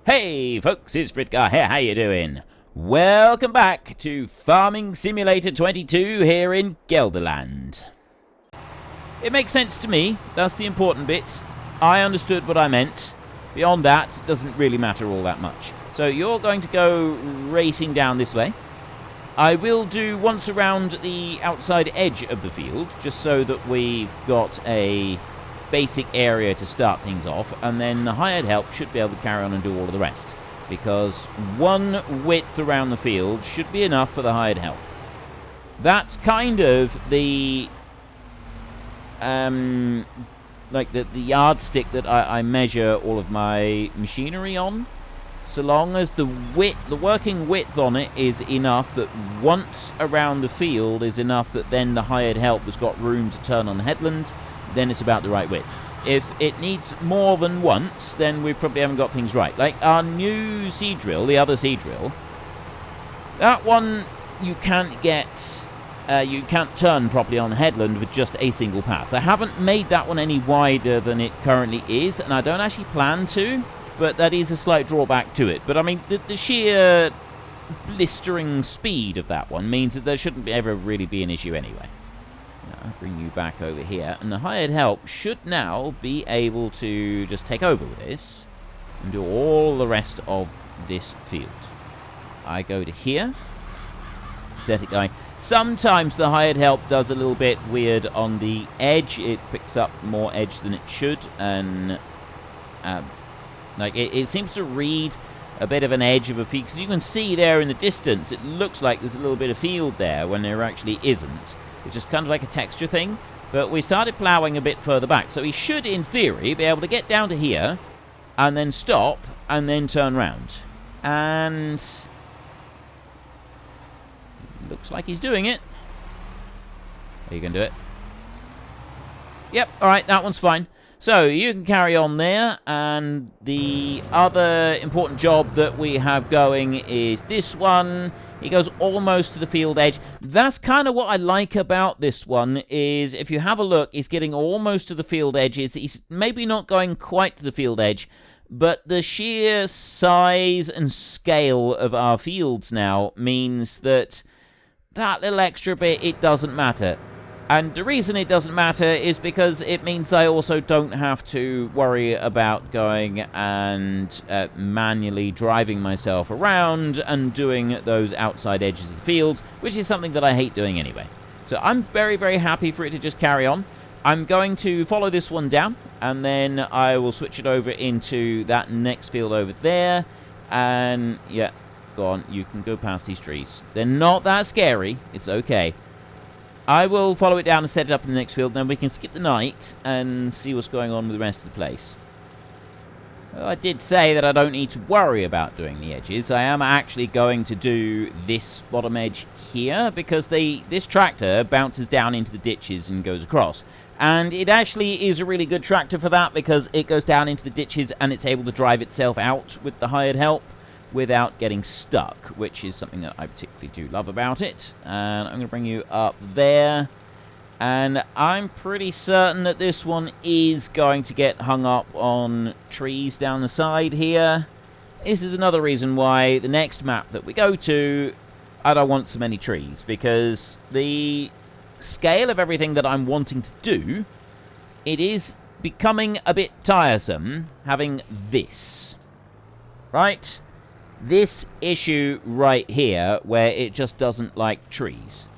Hey folks, it's Frithgar here, how you doing? Welcome back to Farming Simulator 22 here in Gelderland. It makes sense to me, that's the important bit. I understood what I meant. Beyond that, it doesn't really matter all that much. So you're going to go racing down this way. I will do once around the outside edge of the field, just so that we've got a basic area to start things off, and then the hired help should be able to carry on and do all of the rest, because one width around the field should be enough for the hired help. That's kind of the like the yardstick that I measure all of my machinery on. So long as the working width on it is enough that once around the field is enough that then the hired help has got room to turn on the headland, then it's about the right width. If it needs more than once, then we probably haven't got things right. Like our new seed drill, the other seed drill, that one you can't get, you can't turn properly on the headland with just a single pass. I haven't made that one any wider than it currently is, and I don't actually plan to, but that is a slight drawback to it. But I mean, the sheer blistering speed of that one means that there shouldn't ever really be an issue anyway. I'll bring you back over here, and the hired help should now be able to just take over with this and do all the rest of this field. I go to here, set it going. Sometimes the hired help does a little bit weird on the edge. It picks up more edge than it should, and like it seems to read a bit of an edge of a field, because you can see there in the distance it looks like there's a little bit of field there when there actually isn't. It's just kind of like a texture thing. But we started ploughing a bit further back, so he should, in theory, be able to get down to here and then stop and then turn round. And looks like he's doing it. Are you going to do it? Yep, alright, that one's fine. So you can carry on there, and the other important job that we have going is this one. He goes almost to the field edge. That's kind of what I like about this one, is if you have a look, he's getting almost to the field edges. He's maybe not going quite to the field edge, but the sheer size and scale of our fields now means that that little extra bit, it doesn't matter. And the reason it doesn't matter is because it means I also don't have to worry about going and manually driving myself around and doing those outside edges of the field, which is something that I hate doing anyway. So I'm very, very happy for it to just carry on. I'm going to follow this one down, and then I will switch it over into that next field over there. And yeah, go on, you can go past these trees. They're not that scary, it's okay. I will follow it down and set it up in the next field, then we can skip the night and see what's going on with the rest of the place. Well, I did say that I don't need to worry about doing the edges. I am actually going to do this bottom edge here, because this tractor bounces down into the ditches and goes across. And it actually is a really good tractor for that, because it goes down into the ditches and it's able to drive itself out with the hired help without getting stuck, which is something that I particularly do love about it. And I'm going to bring you up there. And I'm pretty certain that this one is going to get hung up on trees down the side here. This is another reason why the next map that we go to, I don't want so many trees, because the scale of everything that I'm wanting to do, it is becoming a bit tiresome having this. Right? This issue right here, where it just doesn't like trees.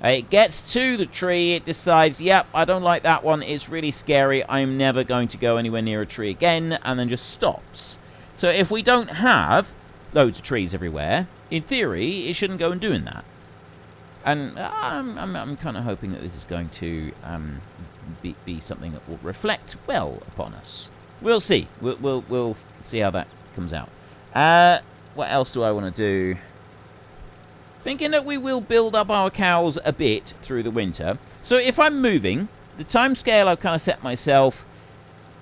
It gets to the tree, it decides, yep, I don't like that one, it's really scary, I'm never going to go anywhere near a tree again, and then just stops. So if we don't have loads of trees everywhere, in theory, it shouldn't go and doing that. And I'm kind of hoping that this is going to be something that will reflect well upon us. We'll see. We'll see how that comes out. What else do I want to do? Thinking that we will build up our cows a bit through the winter. So if I'm moving, the time scale I've kind of set myself,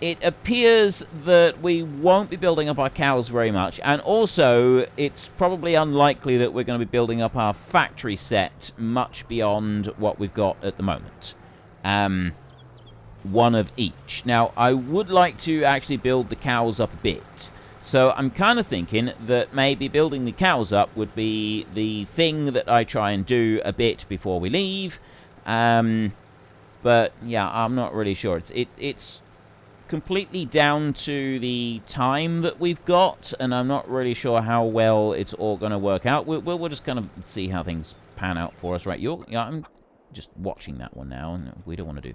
it appears that we won't be building up our cows very much. And also, it's probably unlikely that we're going to be building up our factory set much beyond what we've got at the moment. One of each. Now, I would like to actually build the cows up a bit, So I'm kind of thinking that maybe building the cows up would be the thing that I try and do a bit before we leave. But yeah, I'm not really sure. It's completely down to the time that we've got, and I'm not really sure how well it's all going to work out. We'll just kind of see how things pan out for us. Right, I'm just watching that one now, and we don't want to do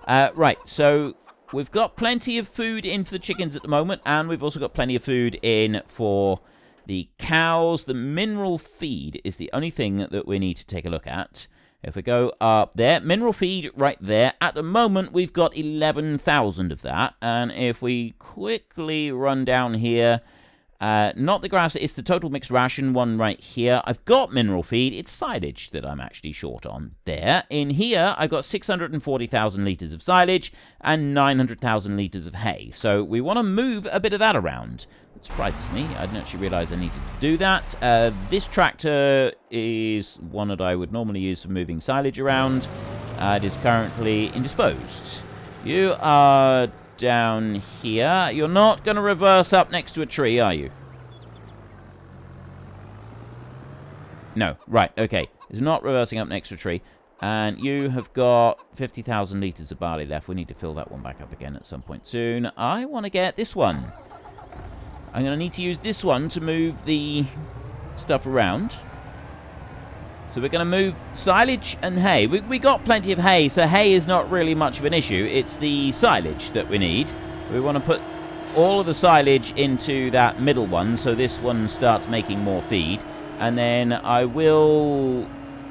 that. Right, so we've got plenty of food in for the chickens at the moment, and we've also got plenty of food in for the cows. The mineral feed is the only thing that we need to take a look at. If we go up there, mineral feed right there. At the moment, we've got 11,000 of that. And if we quickly run down here, not the grass, it's the total mixed ration one right here. I've got mineral feed. It's silage that I'm actually short on there. In here, I've got 640,000 litres of silage and 900,000 litres of hay. So we want to move a bit of that around. It surprises me. I didn't actually realise I needed to do that. This tractor is one that I would normally use for moving silage around. It is currently indisposed. You are down here. You're not going to reverse up next to a tree, are you? No. Right, okay. It's not reversing up next to a tree. And you have got 50,000 litres of barley left. We need to fill that one back up again at some point soon. I want to get this one. I'm going to need to use this one to move the stuff around. So we're going to move silage and hay. We got plenty of hay, so hay is not really much of an issue. It's the silage that we need. We want to put all of the silage into that middle one, so this one starts making more feed. And then I will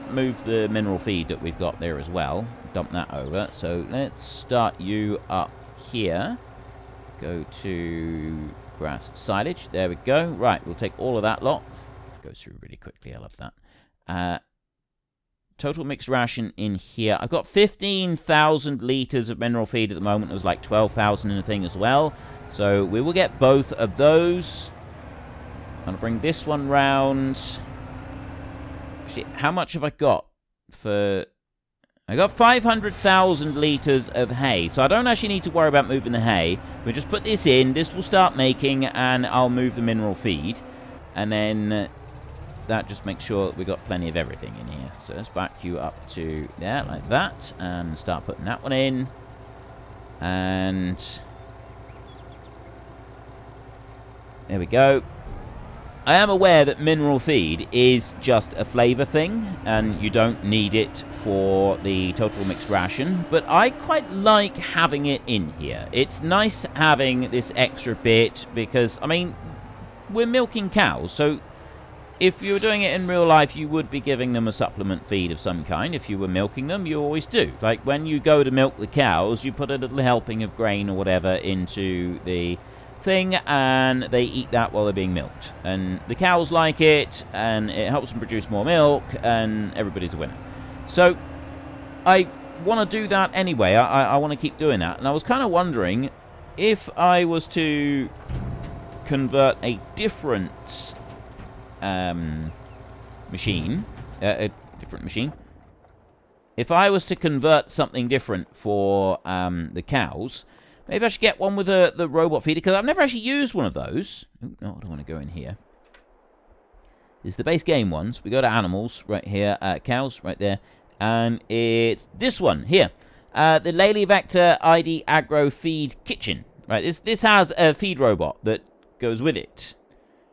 move the mineral feed that we've got there as well. Dump that over. So let's start you up here. Go to grass silage. There we go. Right, we'll take all of that lot. Goes through really quickly. I love that. Total mixed ration in here. I've got 15,000 litres of mineral feed at the moment. It was like 12,000 in the thing as well. So we will get both of those. I'm going to bring this one round. Actually, how much have I got for... I got 500,000 litres of hay, so I don't actually need to worry about moving the hay. We'll just put this in, this will start making, and I'll move the mineral feed. And then that just makes sure that we've got plenty of everything in here. So let's back you up to there, like that, and start putting that one in. And there we go. I am aware that mineral feed is just a flavour thing, and you don't need it for the total mixed ration, but I quite like having it in here. It's nice having this extra bit because, I mean, we're milking cows, so if you were doing it in real life, you would be giving them a supplement feed of some kind. If you were milking them, you always do. Like, when you go to milk the cows, you put a little helping of grain or whatever into the thing, and they eat that while they're being milked. And the cows like it, and it helps them produce more milk, and everybody's a winner. So, I want to do that anyway. I want to keep doing that. And I was kind of wondering if I was to convert a different machine, a different machine. If I was to convert something different for the cows, maybe I should get one with the robot feeder, because I've never actually used one of those. Oh, no, I don't want to go in here. This is the base game ones. We go to animals right here, cows right there, and it's this one here, the Lely Vector ID Agro Feed Kitchen. Right, this has a feed robot that goes with it.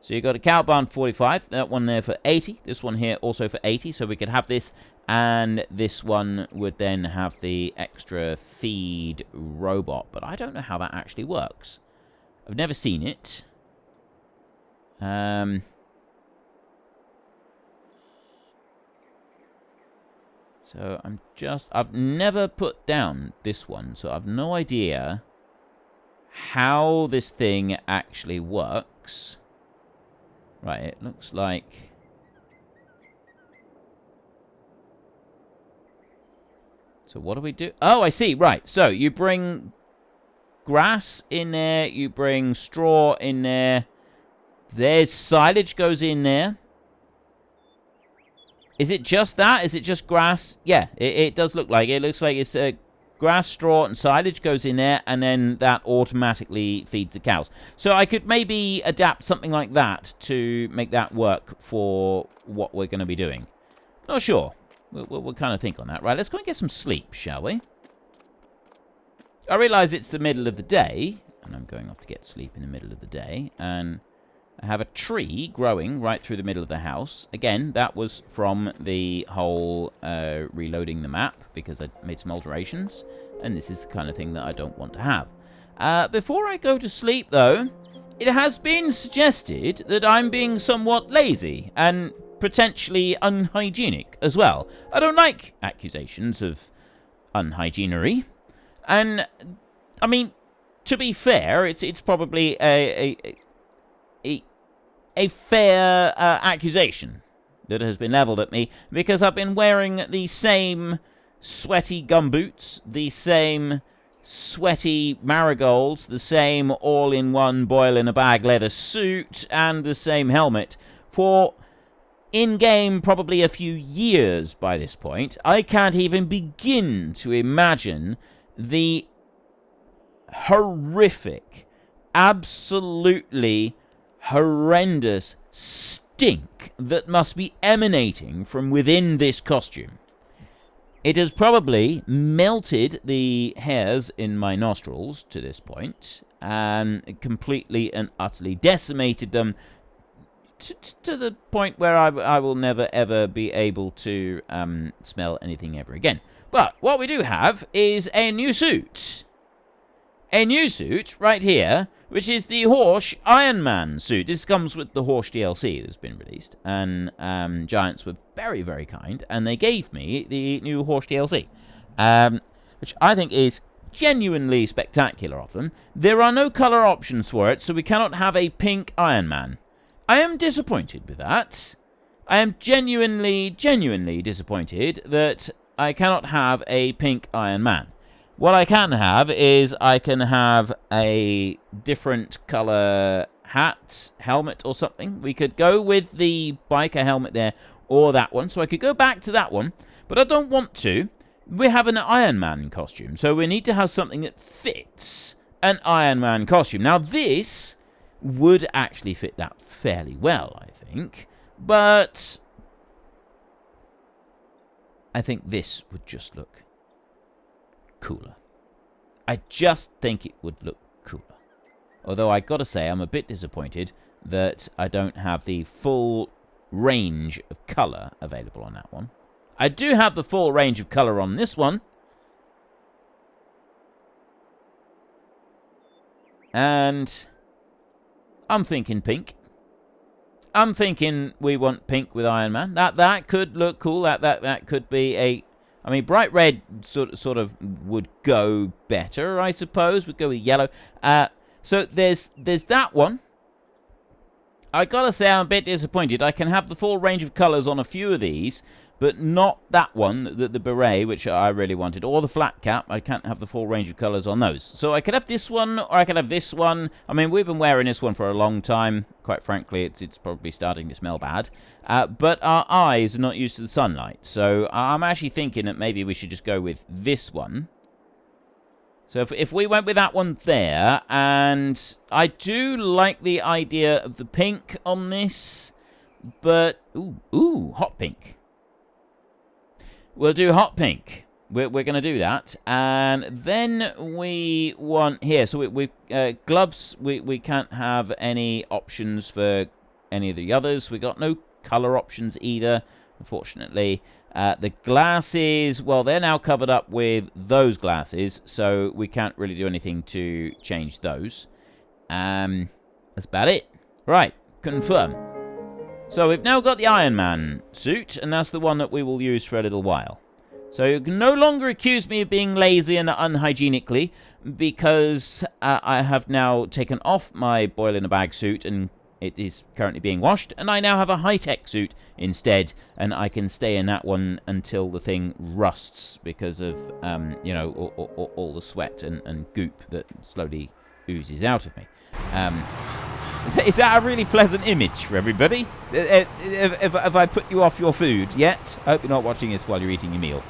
So you've got a cow barn 45, that one there for 80, this one here also for 80, so we could have this, and this one would then have the extra feed robot, but I don't know how that actually works. I've never seen it. So I've never put down this one, so I've no idea how this thing actually works. Right, it looks like... So what do we do? Oh, I see. Right. So you bring grass in there. You bring straw in there. There's silage goes in there. Is it just that? Is it just grass? Yeah, it does look like it. It looks like it's grass, straw, and silage goes in there, and then that automatically feeds the cows. So I could maybe adapt something like that to make that work for what we're going to be doing. Not sure. We'll kind of think on that. Right, let's go and get some sleep, shall we? I realise it's the middle of the day, and I'm going off to get sleep in the middle of the day, and I have a tree growing right through the middle of the house. Again, that was from the whole reloading the map, because I made some alterations, and this is the kind of thing that I don't want to have. Before I go to sleep, though, it has been suggested that I'm being somewhat lazy, and potentially unhygienic as well. I don't like accusations of unhygienery, and, I mean, to be fair, it's probably a fair accusation that has been leveled at me, because I've been wearing the same sweaty gumboots, the same sweaty marigolds, the same all-in-one boil-in-a-bag leather suit, and the same helmet for in-game probably a few years by this point. I can't even begin to imagine the horrific, absolutely horrendous stink that must be emanating from within this costume. It has probably melted the hairs in my nostrils to this point, and completely and utterly decimated them to the point where I will never ever be able to smell anything ever again. But what we do have is a new suit. A new suit right here, which is the Horse Ironman suit. This comes with the Horse DLC that's been released, and Giants were very, very kind, and they gave me the new Horse DLC, which I think is genuinely spectacular of them. There are no colour options for it, so we cannot have a pink Ironman. I am disappointed with that. I am genuinely disappointed that I cannot have a pink Ironman. What I can have is I can have a different colour hat, helmet or something. We could go with the biker helmet there, or that one. So I could go back to that one, but I don't want to. We have an Iron Man costume, so we need to have something that fits an Iron Man costume. Now this would actually fit that fairly well, I think. But I think this would just look cooler. I just think it would look cooler. Although I gotta say, I'm a bit disappointed that I don't have the full range of colour available on that one. I do have the full range of colour on this one. And I'm thinking pink. I'm thinking we want pink with Iron Man. That could look cool. That could be a... I mean, bright red sort of would go better, I suppose. We'd go with yellow. So there's that one. I gotta say, I'm a bit disappointed. I can have the full range of colours on a few of these, but not that one, the beret, which I really wanted, or the flat cap. I can't have the full range of colours on those. So I could have this one, or I could have this one. I mean, we've been wearing this one for a long time. Quite frankly, it's probably starting to smell bad. But our eyes are not used to the sunlight. So I'm actually thinking that maybe we should just go with this one. So if we went with that one there, and I do like the idea of the pink on this, but, ooh, hot pink. We'll do hot pink. We're going to do that. And then we want here. So we gloves, we can't have any options for any of the others. We got no color options either, unfortunately. The glasses, well, they're now covered up with those glasses, so we can't really do anything to change those. That's about it. Right, confirm. So we've now got the Iron Man suit, and that's the one that we will use for a little while. So you can no longer accuse me of being lazy and unhygienically, because I have now taken off my boil-in-a-bag suit, and it is currently being washed, and I now have a high-tech suit instead, and I can stay in that one until the thing rusts because of, you know, all the sweat and goop that slowly oozes out of me. Is that a really pleasant image for everybody? Have I put you off your food yet? I hope you're not watching this while you're eating your meal.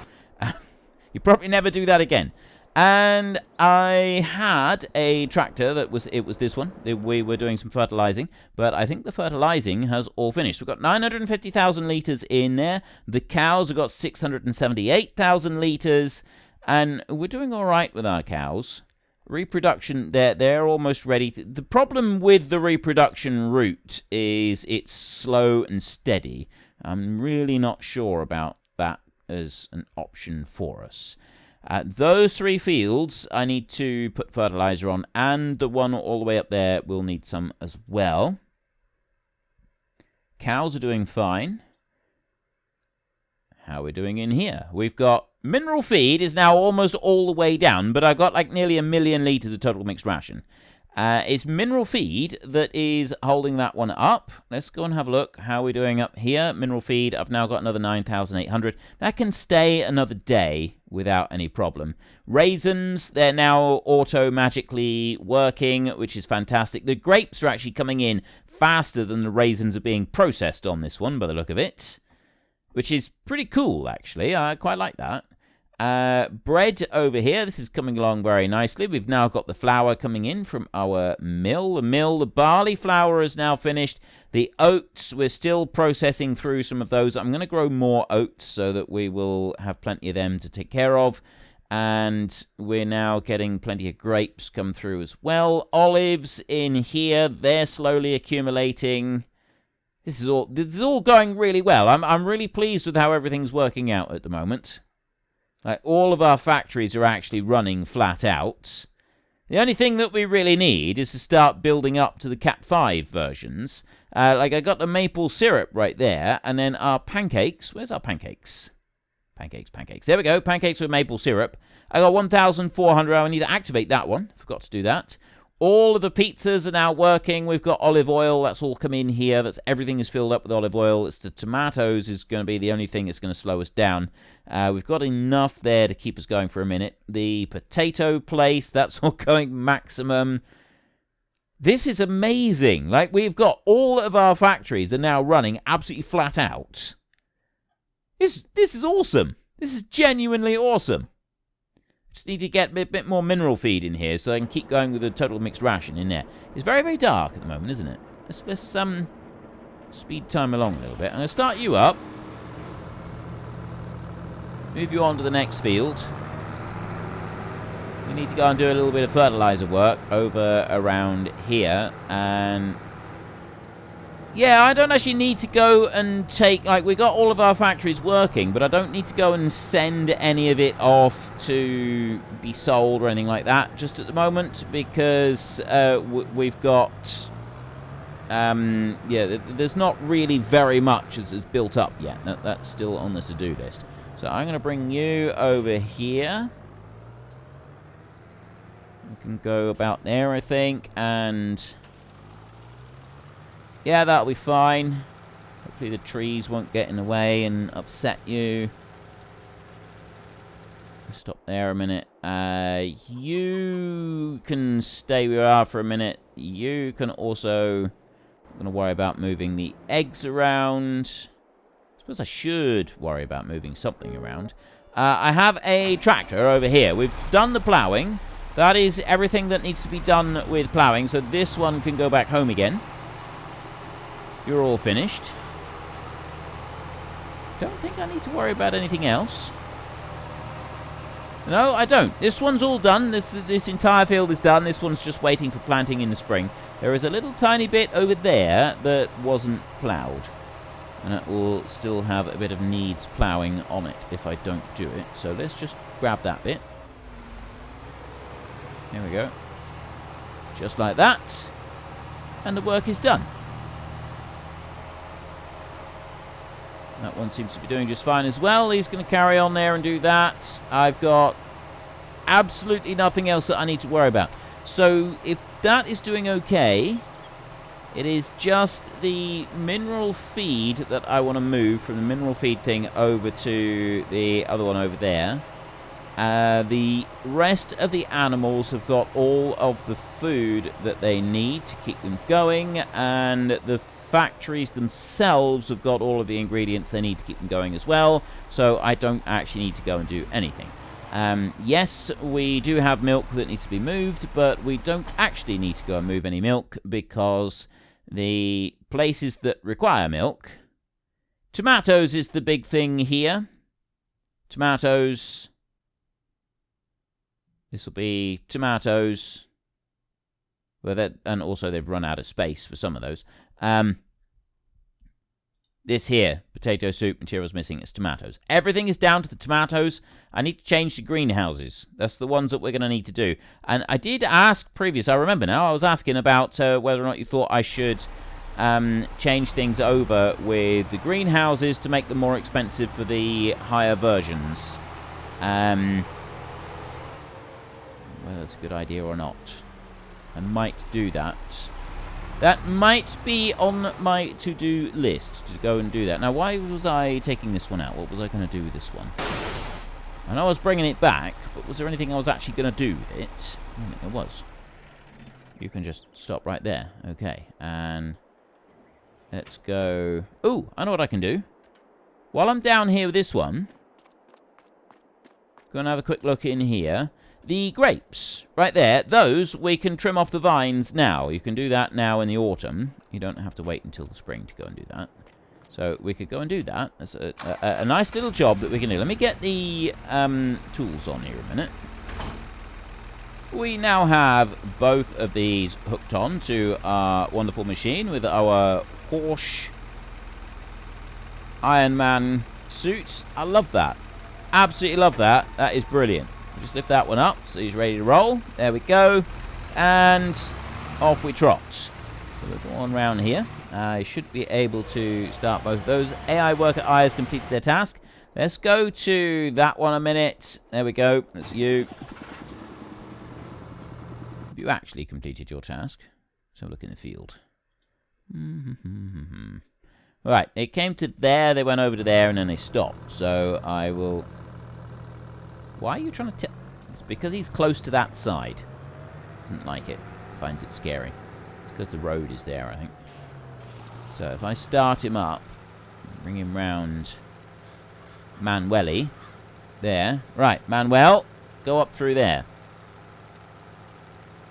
You probably never do that again. And I had a tractor it was this one. We were doing some fertilizing, but I think the fertilizing has all finished. We've got 950,000 litres in there. The cows have got 678,000 litres, and we're doing all right with our cows. Reproduction, they're almost ready. The problem with the reproduction route is it's slow and steady. I'm really not sure about that as an option for us. Those 3 fields I need to put fertilizer on, and the one all the way up there will need some as well. Cows are doing fine. How are we doing in here? We've got mineral feed is now almost all the way down, but I've got like nearly 1 million litres of total mixed ration. It's mineral feed that is holding that one up. Let's go and have a look. How are we doing up here? Mineral feed, I've now got another 9,800. That can stay another day without any problem. Raisins, they're now auto-magically working, which is fantastic. The grapes are actually coming in faster than the raisins are being processed on this one, by the look of it, which is pretty cool, actually. I quite like that. Bread over here, this is coming along very nicely. We've now got the flour coming in from our mill. The barley flour is now finished. The oats, we're still processing through some of those. I'm going to grow more oats so that we will have plenty of them to take care of. And we're now getting plenty of grapes come through as well. Olives in here, they're slowly accumulating. This is all going really well. I'm really pleased with how everything's working out at the moment. Like, all of our factories are actually running flat out. The only thing that we really need is to start building up to the Cat 5 versions. Like, I got the maple syrup right there, and then our pancakes. Where's our pancakes? Pancakes. There we go, pancakes with maple syrup. I got 1,400. I need to activate that one. Forgot to do that. All of the pizzas are now working. We've got olive oil. That's all come in here. Everything is filled up with olive oil. It's the tomatoes is going to be the only thing that's going to slow us down. We've got enough there to keep us going for a minute. The potato place, that's all going maximum. This is amazing. Like, we've got all of our factories are now running absolutely flat out. This is awesome. This is genuinely awesome. Just need to get a bit more mineral feed in here so I can keep going with the total mixed ration in there. It's very, very dark at the moment, isn't it? Let's speed time along a little bit. I'm going to start you up. Move you on to the next field. We need to go and do a little bit of fertilizer work over around here. And yeah, I don't actually need to go and take, like, we got all of our factories working, but I don't need to go and send any of it off to be sold or anything like that just at the moment, because we've got, yeah, there's not really very much as built up yet. That's still on the to-do list. So I'm going to bring you over here. We can go about there, I think, and yeah, that'll be fine. Hopefully the trees won't get in the way and upset you. Stop there a minute. You can stay where you are for a minute. You can also... I'm going to worry about moving the eggs around. I suppose I should worry about moving something around. I have a tractor over here. We've done the ploughing. That is everything that needs to be done with ploughing. So this one can go back home again. You're all finished. Don't think I need to worry about anything else. No, I don't. This one's all done. This entire field is done. This one's just waiting for planting in the spring. There is a little tiny bit over there that wasn't ploughed. And it will still have a bit of needs ploughing on it if I don't do it. So let's just grab that bit. There we go. Just like that. And the work is done. That one seems to be doing just fine as well. He's going to carry on there and do that. I've got absolutely nothing else that I need to worry about. So if that is doing okay, it is just the mineral feed that I want to move from the mineral feed thing over to the other one over there. The rest of the animals have got all of the food that they need to keep them going, and the factories themselves have got all of the ingredients they need to keep them going as well, so I don't actually need to go and do anything. Yes, we do have milk that needs to be moved, but we don't actually need to go and move any milk because the places that require milk... Tomatoes is the big thing here. Tomatoes. This will be tomatoes. Well, and also they've run out of space for some of those. This here, potato soup, materials missing, it's tomatoes. Everything is down to the tomatoes. I need to change the greenhouses. That's the ones that we're going to need to do. And I did ask previous, I remember now, I was asking about whether or not you thought I should change things over with the greenhouses to make them more expensive for the higher versions. Whether that's a good idea or not. I might do that. That might be on my to-do list, to go and do that. Now, why was I taking this one out? What was I going to do with this one? I know I was bringing it back, but was there anything I was actually going to do with it? I don't think there was. You can just stop right there. Okay, and let's go... Ooh, I know what I can do. While I'm down here with this one, go and have a quick look in here. The grapes, right there, those we can trim off the vines now. You can do that now in the autumn. You don't have to wait until the spring to go and do that. So we could go and do that. That's a nice little job that we can do. Let me get the tools on here a minute. We now have both of these hooked on to our wonderful machine with our Porsche Ironman suit. I love that. Absolutely love that. That is brilliant. Just lift that one up so he's ready to roll. There we go. And off we trot. So we'll go on round here. I should be able to start both of those. AI worker I has completed their task. Let's go to that one a minute. There we go. That's you. You actually completed your task. Let's have a look in the field. Right, it came to there, they went over to there, and then they stopped. So I will... Why are you trying to... It's because he's close to that side. Doesn't like it. Finds it scary. It's because the road is there, I think. So if I start him up, bring him round Manueli. There. Right, Manuel, go up through there.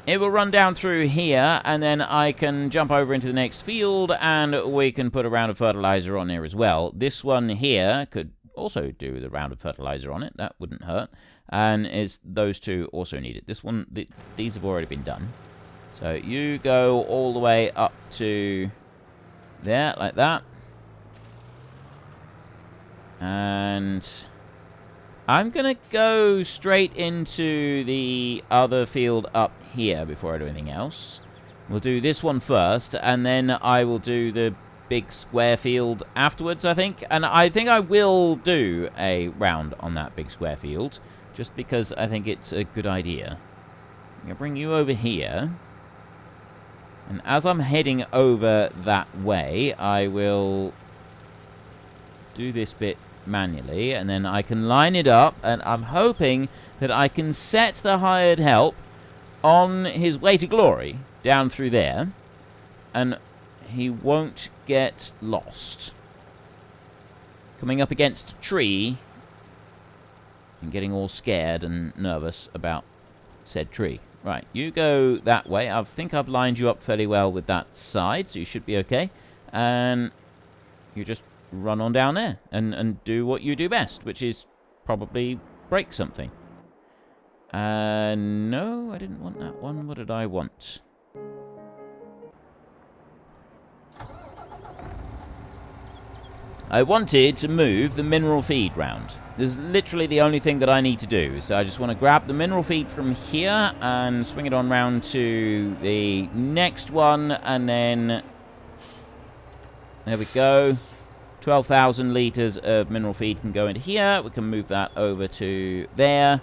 It will run down through here, and then I can jump over into the next field, and we can put a round of fertilizer on there as well. This one here could also do the round of fertilizer on it. That wouldn't hurt. And those two also need it. This one, these have already been done. So you go all the way up to there, like that. And I'm going to go straight into the other field up here before I do anything else. We'll do this one first, and then I will do the big square field afterwards, I think. And I think I will do a round on that big square field, just because I think it's a good idea. I'm going to bring you over here. And as I'm heading over that way, I will do this bit manually, and then I can line it up, and I'm hoping that I can set the hired help on his way to glory down through there, and he won't get lost. Coming up against a tree and getting all scared and nervous about said tree. Right, you go that way. I think I've lined you up fairly well with that side, so you should be okay. And you just run on down there and do what you do best, which is probably break something. No, I didn't want that one. What did I want? I wanted to move the mineral feed round. This is literally the only thing that I need to do. So I just want to grab the mineral feed from here and swing it on round to the next one, and then there we go. 12,000 litres of mineral feed can go into here. We can move that over to there,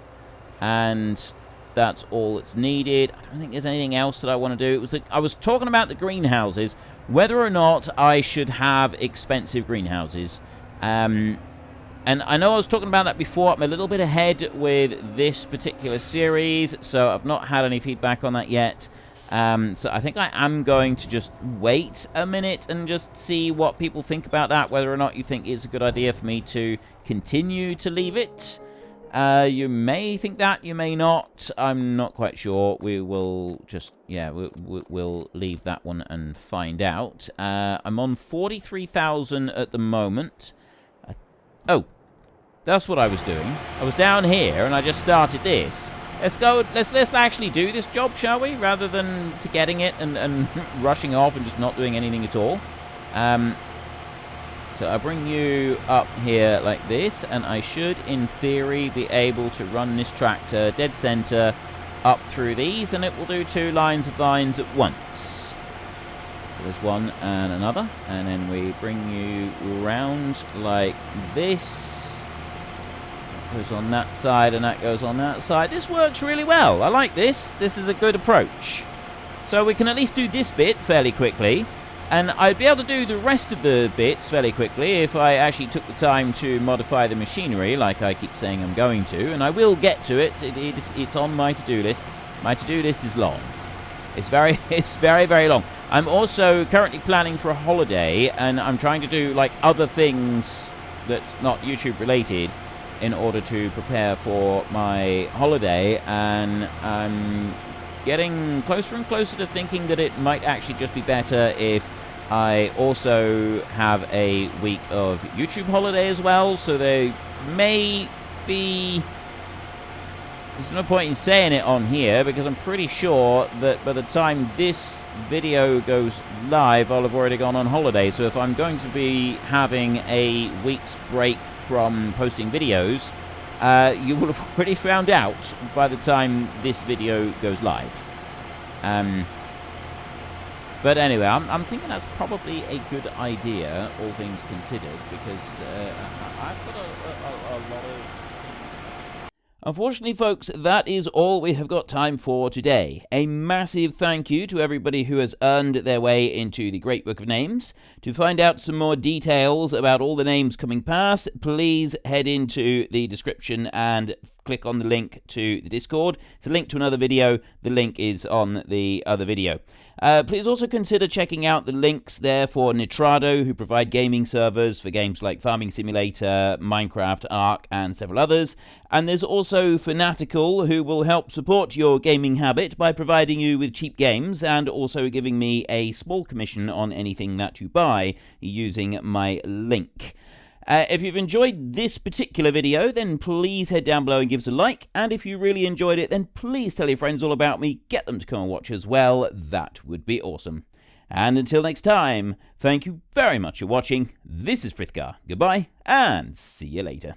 and that's all that's needed. I don't think there's anything else that I want to do. I was talking about the greenhouses, whether or not I should have expensive greenhouses. And I know I was talking about that before. I'm a little bit ahead with this particular series, so I've not had any feedback on that yet. So I think I am going to just wait a minute and just see what people think about that, whether or not you think it's a good idea for me to continue to leave it. You may think that, you may not. I'm not quite sure. We will just, yeah, we'll leave that one and find out. I'm on 43,000 at the moment. Oh, that's what I was doing. I was down here and I just started this. Let's go. Let's actually do this job, shall we? Rather than forgetting it and rushing off and just not doing anything at all. So I bring you up here like this, and I should, in theory, be able to run this tractor dead center up through these, and it will do 2 lines of vines at once. So there's one and another, and then we bring you round like this. That goes on that side, and that goes on that side. This works really well. I like this. This is a good approach. So we can at least do this bit fairly quickly. And I'd be able to do the rest of the bits fairly quickly if I actually took the time to modify the machinery, like I keep saying I'm going to. And I will get to it. It's on my to-do list. My to-do list is long. It's very, very long. I'm also currently planning for a holiday, and I'm trying to do like other things that's not YouTube related in order to prepare for my holiday. And I'm getting closer and closer to thinking that it might actually just be better if I also have a week of YouTube holiday as well, so there may be... There's no point in saying it on here, because I'm pretty sure that by the time this video goes live, I'll have already gone on holiday. So if I'm going to be having a week's break from posting videos, you will have already found out by the time this video goes live. But anyway, I'm thinking that's probably a good idea, all things considered, because I've got a lot of... Unfortunately, folks, that is all we have got time for today. A massive thank you to everybody who has earned their way into the Great Book of Names. To find out some more details about all the names coming past, please head into the description and click on the link to the Discord. It's a link to another video. The link is on the other video. Please also consider checking out the links there for Nitrado, who provide gaming servers for games like Farming Simulator, Minecraft, Ark, and several others. And there's also Fanatical, who will help support your gaming habit by providing you with cheap games and also giving me a small commission on anything that you buy using my link. If you've enjoyed this particular video, then please head down below and give us a like. And if you really enjoyed it, then please tell your friends all about me. Get them to come and watch as well. That would be awesome. And until next time, thank you very much for watching. This is Frithgar. Goodbye, and see you later.